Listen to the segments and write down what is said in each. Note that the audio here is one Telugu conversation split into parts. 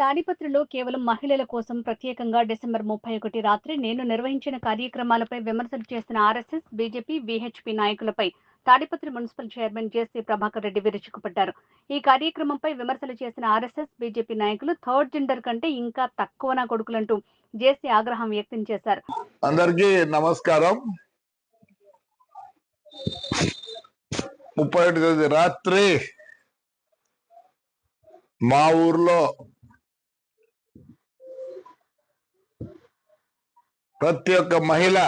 తాడిపత్రిలో కేవలం మహిళల కోసం ప్రత్యేకంగా డిసెంబర్ 31 రాత్రి నేను నిర్వహించిన కార్యక్రమాలపై విమర్శలు చేసిన ఆర్ఎస్ఎస్, బీజేపీ, వీహెచ్పీ నాయకులపై Tadipatri municipal chairman JC Prabhakar Reddy విరుచుకుపడ్డారు. ఈ కార్యక్రమంపై విమర్శలు చేసిన ఆర్ఎస్ఎస్, బీజేపీ నాయకులు థర్డ్ జెండర్ కంటే ఇంకా తక్కువనా కొడుకులంటూ జేసీ ఆగ్రహం వ్యక్తం చేశారు. అందరికీ నమస్కారం. 31 తేదీ రాత్రి మా ఊర్లో ప్రతి ఒక్క మహిళ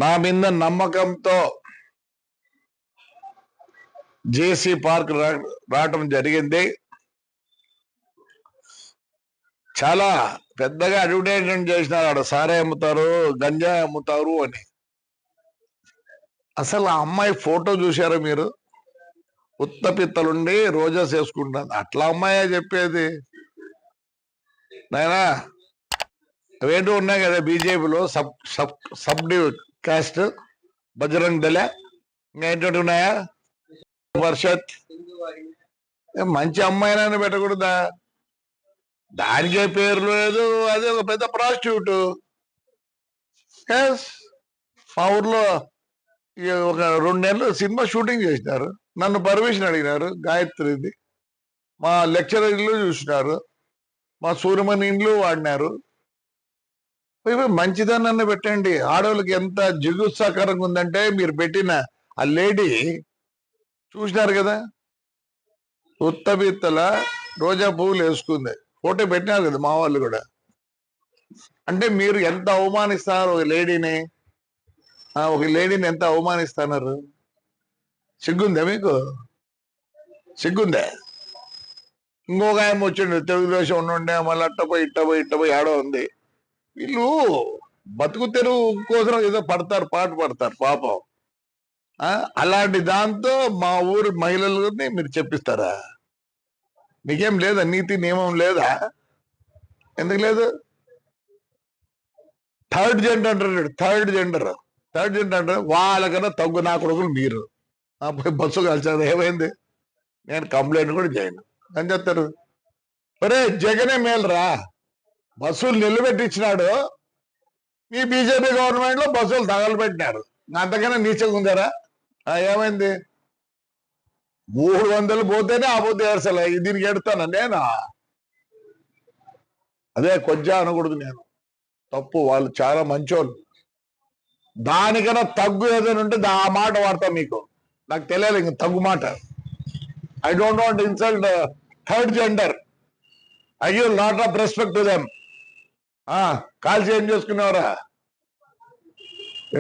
నా మీద నమ్మకంతో జేసీ పార్క్ రావటం జరిగింది. చాలా పెద్దగా అడ్వర్టైజ్మెంట్ చేసినారు, ఆడ సారే అమ్ముతారు, గంజాయి అమ్ముతారు అని. అసలు ఆ అమ్మాయి ఫోటో చూశారా మీరు? ఉత్తపిత్తలుండి రోజాస్ వేసుకుంటాను, అట్లా అమ్మాయే చెప్పేది. నాయనా అవేంటో ఉన్నాయి కదా బీజేపీలో సబ్ కాస్ట్, బజరంగ్ దళ, ఇంకా ఏంటంటే ఉన్నాయా, పరిషత్. మంచి అమ్మాయినని పెట్టకూడదా? దానికే పేరు లేదు, అదే ఒక పెద్ద ప్రాస్టిట్యూట్. మా ఊర్లో ఒక 2 నెలలు సినిమా షూటింగ్ చేసినారు, నన్ను పర్మిషన్ అడిగినారు. గాయత్రిది మా లెక్చరర్ ఇల్లు చూసినారు, మా సూర్యమణి ఇండ్లు వాడినారు. మంచిదన్న పెట్టండి. ఆడవాళ్ళకి ఎంత జిగుత్సాకరంగా ఉందంటే మీరు పెట్టిన ఆ లేడీ చూసినారు కదా, ఉత్తబిత్తల రోజా పువ్వులు వేసుకుంది, ఫోటో పెట్టినారు కదా మా వాళ్ళు కూడా. అంటే మీరు ఎంత అవమానిస్తారు ఒక లేడీని ఎంత అవమానిస్తున్నారు? సిగ్గుందా మీకు? సిగ్గుందా? ఇంకొక ఆయన వచ్చిండు, తెలుగుదేశం ఉండే, మళ్ళీ ఇట్టపోయి ఆడో ఉంది. వీళ్ళు బతుకు తెరువు కోసం ఏదో పాట పడతారు పాపం. అలాంటి దాంతో మా ఊరు మహిళలని మీరు చెప్పిస్తారా? మీకేం లేదా? నీతి నియమం లేదా? ఎందుకు లేదు? థర్డ్ జెండర్ అంటారు. థర్డ్ జెండర్ వాళ్ళకన్నా తగ్గు నా కొడుకులు మీరు. పోయి బస్సు కలిసారు, ఏమైంది? నేను కంప్లైంట్ కూడా చేయను అని చెప్తారు. ఒరే జగనే మేలురా, బస్సులు నిలబెట్టించినాడు. ఈ బీజేపీ గవర్నమెంట్ లో బస్సులు తగలబెట్టినారు, అంతకన్నా నీచంగా ఉందారా? ఏమైంది? 300 పోతేనే ఆపోతే అసలు దీనికి ఎడతాను నేను. అదే కొంచెం అనకూడదు, నేను తప్పు. వాళ్ళు చాలా మంచోళ్ళు. దానికన్నా తగ్గు ఏదైనా ఉంటే ఆ మాట వాడతా. మీకు నాకు తెలియాలి ఇంక తగ్గు మాట. I don't want insult third gender. I give lot of respect to them. కాల్చి ఏం చేసుకున్నారా?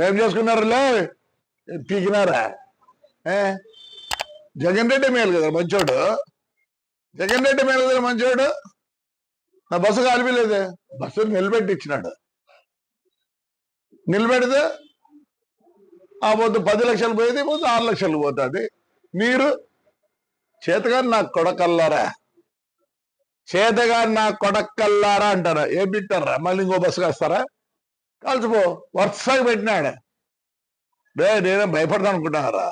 ఏం చేసుకున్నారులే, పీకినారా? జగన్ రెడ్డి మేలు కదా మంచోడు, మంచోడు. నా బస్సు కాలిపోలేదే, బస్సు నిలబెట్టించినాడు. నిలబెడితే ఆ పొద్దు 10 లక్షలు పోయేది, పొద్దు 6 లక్షలు పోతుంది. మీరు చేతగాని నాకు కొడకల్లారా అంటారా? ఏం పెట్టారా? మళ్ళీ ఇంకో బస్సు కాస్తారా? కాల్చిపో. వరుసగా పెట్టినాడు. నేనేం భయపడతాను అనుకుంటున్నారా?